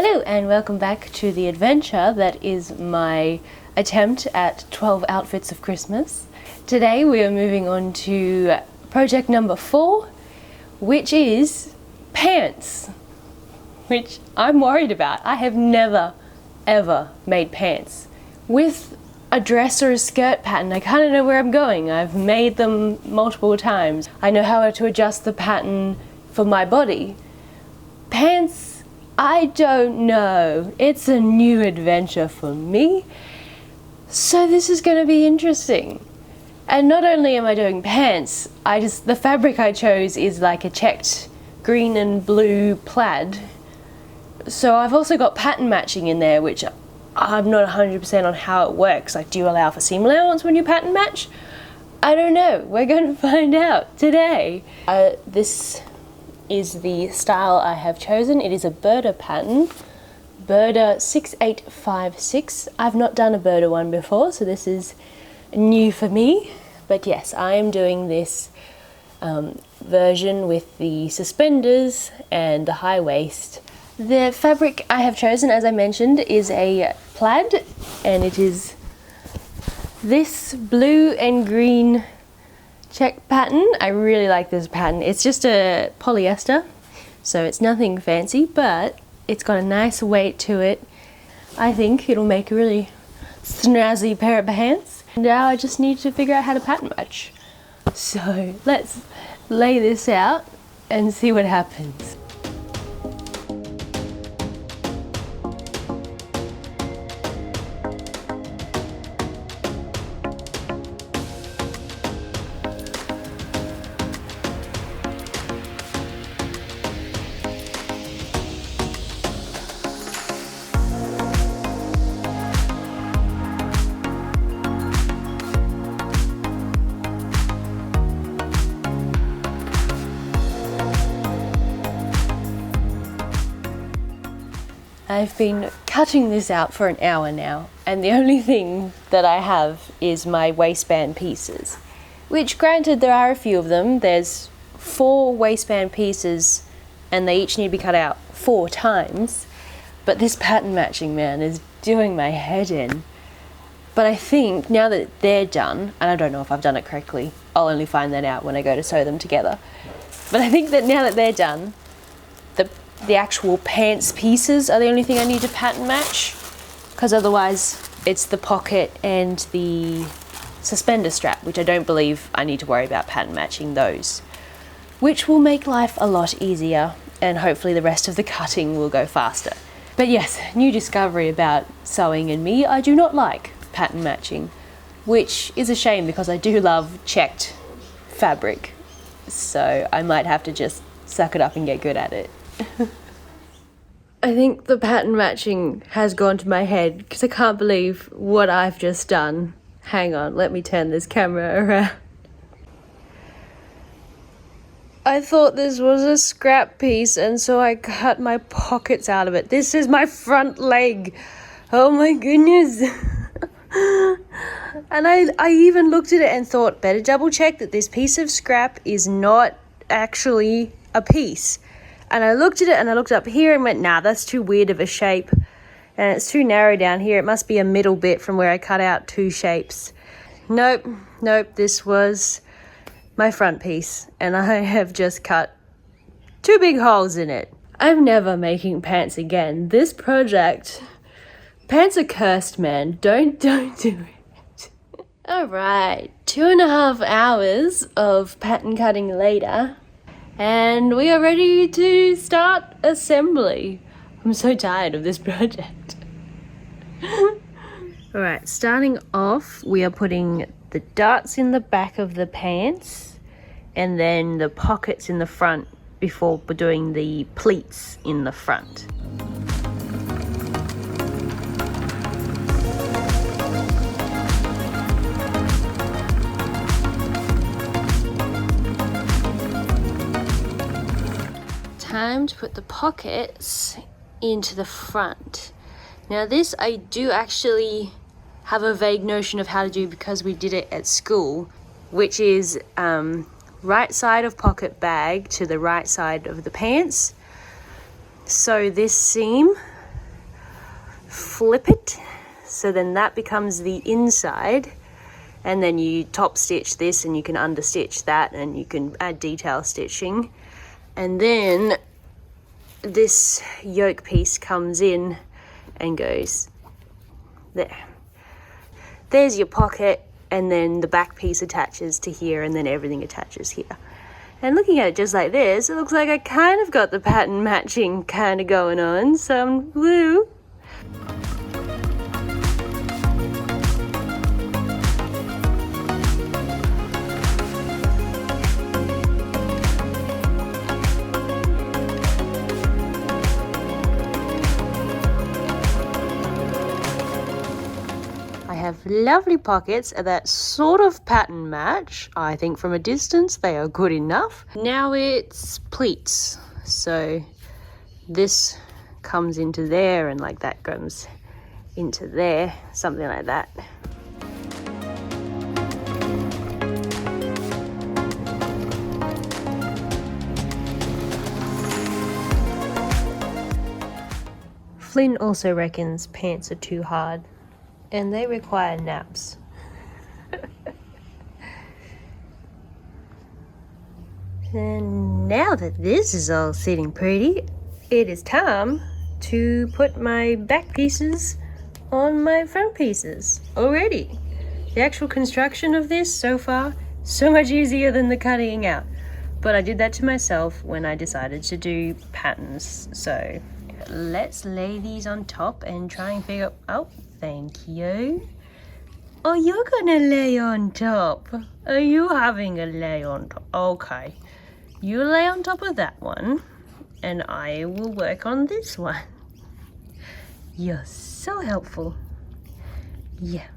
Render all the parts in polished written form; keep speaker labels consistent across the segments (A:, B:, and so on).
A: Hello and welcome back to the adventure that is my attempt at 12 outfits of Christmas. Today we are moving on to project number 4, which is pants, which I'm worried about. I have never ever made pants with a dress or a skirt pattern. I kind of know where I'm going. I've made them multiple times. I know how to adjust the pattern for my body. Pants, I don't know. It's a new adventure for me. So this is going to be interesting. And not only am I doing pants, the fabric I chose is like a checked green and blue plaid. So I've also got pattern matching in there, which I'm not 100% on how it works. Like, do you allow for seam allowance when you pattern match? I don't know. We're going to find out today. This is the style I have chosen. It is a Burda pattern. Burda 6856. I've not done a Burda one before, so this is new for me. But yes, I am doing this version with the suspenders and the high waist. The fabric I have chosen, as I mentioned, is a plaid, and it is this blue and green check pattern. I really like this pattern. It's just a polyester, so it's nothing fancy, but it's got a nice weight to it. I think it'll make a really snazzy pair of pants. Now I just need to figure out how to pattern match. So let's lay this out and see what happens. I've been cutting this out for an hour now, and the only thing that I have is my waistband pieces, which, granted, there are a few of them. There's 4 waistband pieces and they each need to be cut out 4 times, but this pattern matching, man, is doing my head in. But I think now that they're done, and I don't know if I've done it correctly, I'll only find that out when I go to sew them together, but I think that now that they're done, the actual pants pieces are the only thing I need to pattern match, because otherwise it's the pocket and the suspender strap, which I don't believe I need to worry about pattern matching those, which will make life a lot easier, and hopefully the rest of the cutting will go faster. But yes, new discovery about sewing and me, I do not like pattern matching, which is a shame because I do love checked fabric, so I might have to just suck it up and get good at it. I think the pattern matching has gone to my head because I can't believe what I've just done. Hang on, let me turn this camera around. I thought this was a scrap piece, and so I cut my pockets out of it. This is my front leg. Oh my goodness. And I even looked at it and thought, better double check that this piece of scrap is not actually a piece. And I looked at it and I looked up here and went, nah, that's too weird of a shape. And it's too narrow down here. It must be a middle bit from where I cut out 2 shapes. Nope, this was my front piece. And I have just cut 2 big holes in it. I'm never making pants again. This project, pants are cursed, man. Don't do it. All right, 2.5 hours of pattern cutting later. And we are ready to start assembly. I'm so tired of this project. Alright, starting off, we are putting the darts in the back of the pants and then the pockets in the front before we're doing the pleats in the front. Time to put the pockets into the front. Now this I do actually have a vague notion of how to do because we did it at school, which is right side of pocket bag to the right side of the pants. So this seam flip it, so then that becomes the inside, and then you top stitch this and you can understitch that and you can add detail stitching, and then this yoke piece comes in and goes there. There's your pocket, and then the back piece attaches to here, and then everything attaches here. And looking at it just like this, it looks like I kind of got the pattern matching kind of going on, some woo. Have lovely pockets that sort of pattern match. I think from a distance they are good enough. Now it's pleats, so this comes into there and like that comes into there, something like that. Flynn also reckons pants are too hard and they require naps. And now that this is all sitting pretty, it is time to put my back pieces on my front pieces already. The actual construction of this so far, so much easier than the cutting out. But I did that to myself when I decided to do patterns. So let's lay these on top and try and figure out, oh, thank you. Oh, you're gonna lay on top. Are you having a lay on top? Okay. You lay on top of that one, and I will work on this one. You're so helpful. Yeah.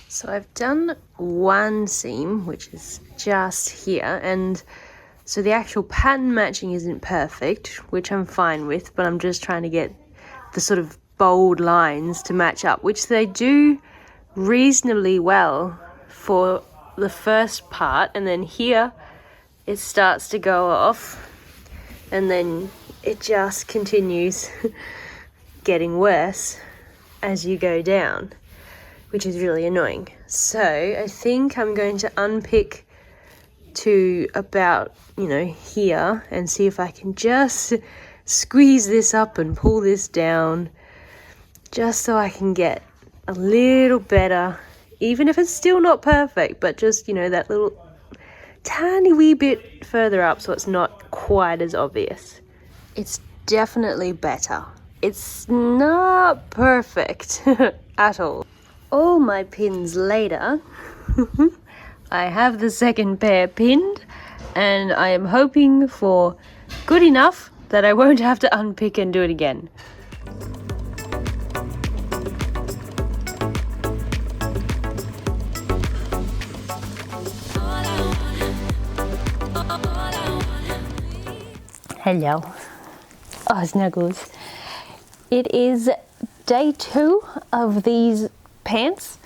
A: So I've done one seam, which is just here, and so the actual pattern matching isn't perfect, which I'm fine with, but I'm just trying to get the sort of bold lines to match up, which they do reasonably well for the first part, and then here it starts to go off, and then it just continues getting worse as you go down, which is really annoying. So I think I'm going to unpick to about, here, and see if I can just squeeze this up and pull this down, just so I can get a little better, even if it's still not perfect, but just, that little tiny wee bit further up so it's not quite as obvious. It's definitely better. It's not perfect at all. All my pins later, I have the second pair pinned, and I am hoping for good enough that I won't have to unpick and do it again. Hello. Oh, Snuggles. It is day 2 of these pants,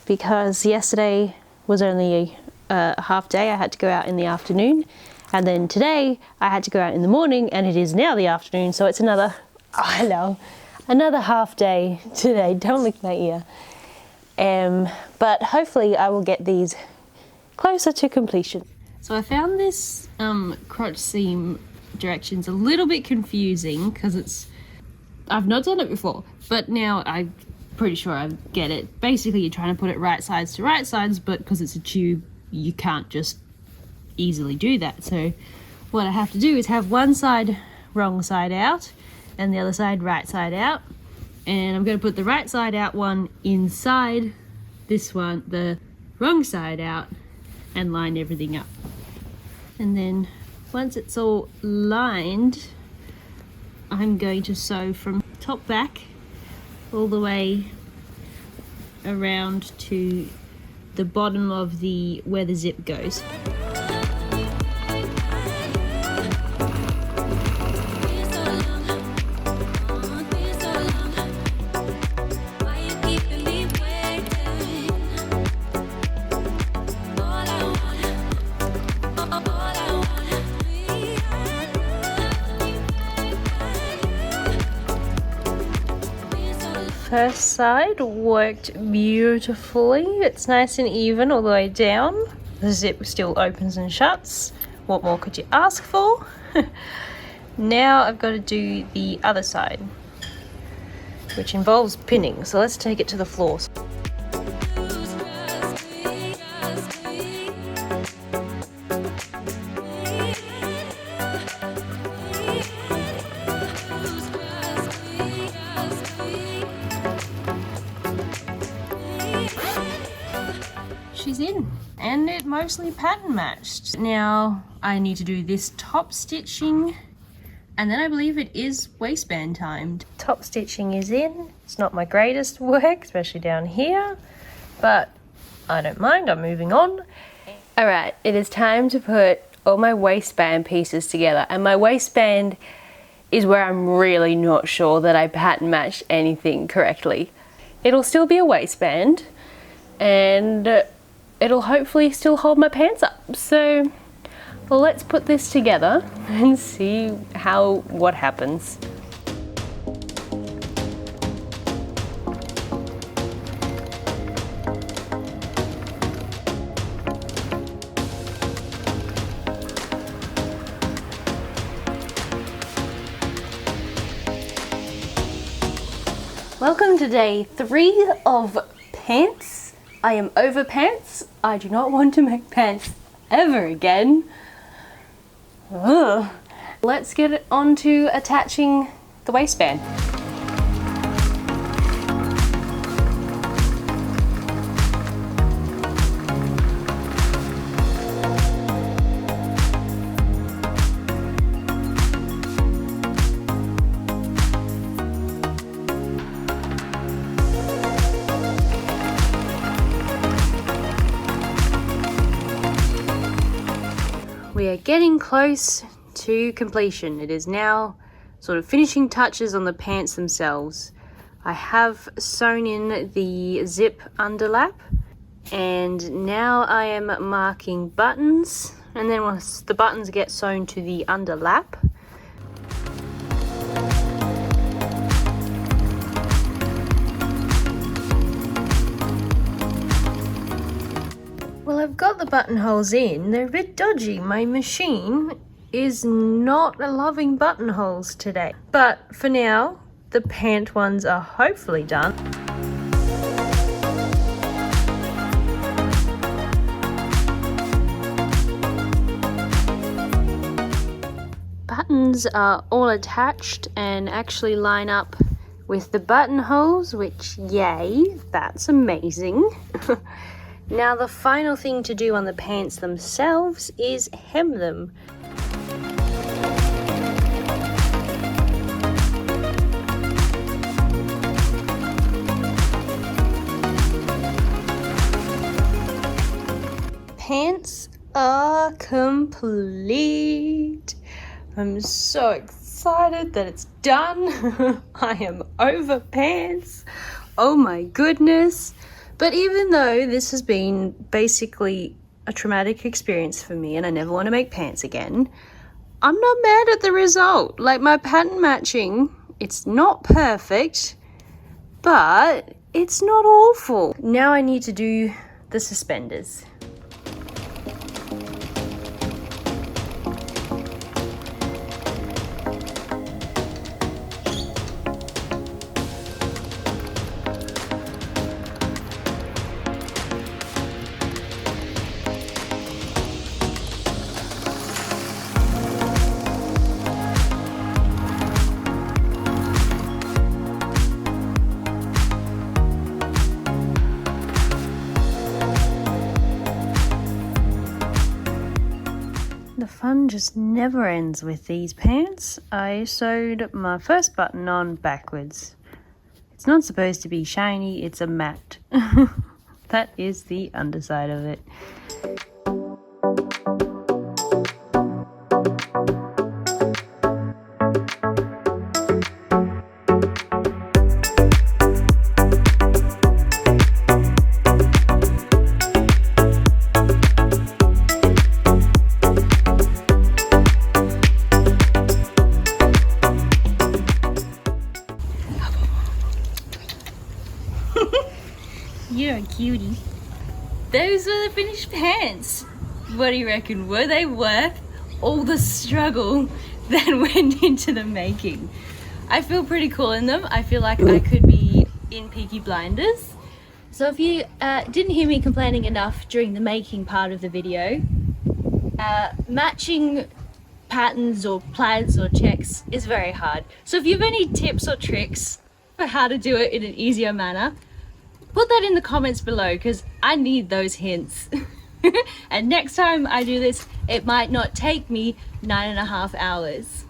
A: because yesterday was only a half day. I had to go out in the afternoon, and then today I had to go out in the morning, and it is now the afternoon, so it's another half day today. Don't lick my ear. But hopefully I will get these closer to completion. So I found this crotch seam directions a little bit confusing, because I've not done it before, but now I'm pretty sure I get it. Basically, you're trying to put it right sides to right sides, but because it's a tube, you can't just easily do that. So what I have to do is have one side wrong side out and the other side right side out, and I'm going to put the right side out one inside this one, the wrong side out, and line everything up. And then once it's all lined, I'm going to sew from top back all the way around to the bottom of where the zip goes. first side worked beautifully. It's nice and even all the way down. The zip still opens and shuts. What more could you ask for? Now I've got to do the other side, which involves pinning. So let's take it to the floor. She's in, and it mostly pattern matched. Now I need to do this top stitching, and then I believe it is waistband timed. Top stitching is in. It's not my greatest work, especially down here, but I don't mind. I'm moving on. All right, it is time to put all my waistband pieces together, and my waistband is where I'm really not sure that I pattern matched anything correctly. It'll still be a waistband, and it'll hopefully still hold my pants up. So let's put this together and see what happens. Welcome to day 3 of pants. I am over pants. I do not want to make pants ever again. Ugh. Let's get on to attaching the waistband. We are getting close to completion. It is now sort of finishing touches on the pants themselves. I have sewn in the zip underlap, and now I am marking buttons, and then once the buttons get sewn to the underlap, well, I've got the buttonholes in. They're a bit dodgy. My machine is not loving buttonholes today. But for now, the pant ones are hopefully done. Buttons are all attached and actually line up with the buttonholes, which, yay, that's amazing. Now the final thing to do on the pants themselves is hem them. Pants are complete. I'm so excited that it's done. I am over pants. Oh my goodness. But even though this has been basically a traumatic experience for me and I never want to make pants again, I'm not mad at the result. Like, my pattern matching, it's not perfect, but it's not awful. Now I need to do the suspenders. The fun just never ends with these pants. I sewed my first button on backwards. It's not supposed to be shiny, it's a matte. That is the underside of it.
B: cutie. Those were the finished pants. What do you reckon? Were they worth all the struggle that went into the making? I feel pretty cool in them. I feel like I could be in Peaky Blinders. So if you didn't hear me complaining enough during the making part of the video, matching patterns or plaids or checks is very hard. So if you have any tips or tricks for how to do it in an easier manner, put that in the comments below because I need those hints. And next time I do this, it might not take me 9.5 hours.